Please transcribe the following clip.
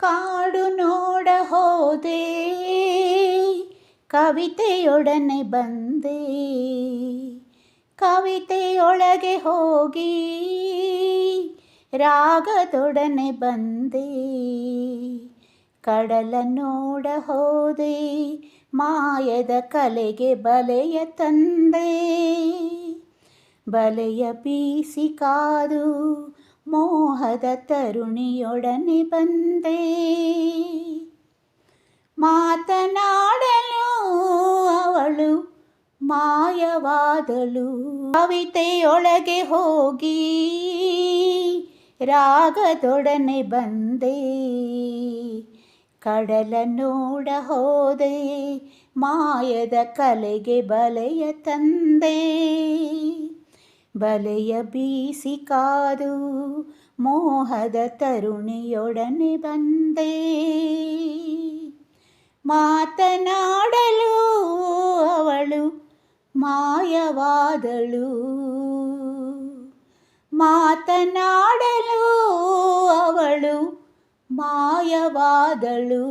ಕಾಡು ನೋಡ ಹೋದೆ, ಕವಿತೆಯೊಡನೆ ಬಂದೆ, ಕವಿತೆಯೊಳಗೆ ಹೋಗಿ ರಾಗದೊಡನೆ ಬಂದೆ. ಕಡಲ ನೋಡ ಹೋದೆ, ಮಾಯದ ಕಲೆಗೆ ಬಲೆಯ ತಂದೆ. ಬಲೆಯ ಬೀಸಿ ಕಾದು ಮೋಹದ ತರುಣಿಯೊಡನೆ ಬಂದೆ. ಮಾತನಾಡಲು ಅವಳು ಮಾಯವಾದಳು, ಕವಿತೆಯೊಳಗೆ ಹೋಗಿ ರಾಗದೊಡನೆ ಬಂದೆ. ಕಡಲ ನೋಡ ಹೋದೆ, ಮಾಯದ ಕಲೆಗೆ ಬಲೆಯ ತಂದೆ. ಬಲೆಯ ಬೀಸಿ ಕಾದು ಮೋಹದ ತರುಣಿಯೊಡನೆ ಬಂದೆ. ಮಾತನಾಡಲು ಅವಳು ಮಾಯವಾದಳು, ಮಾತನಾಡಲು ಅವಳು ಮಾಯವಾದಳು.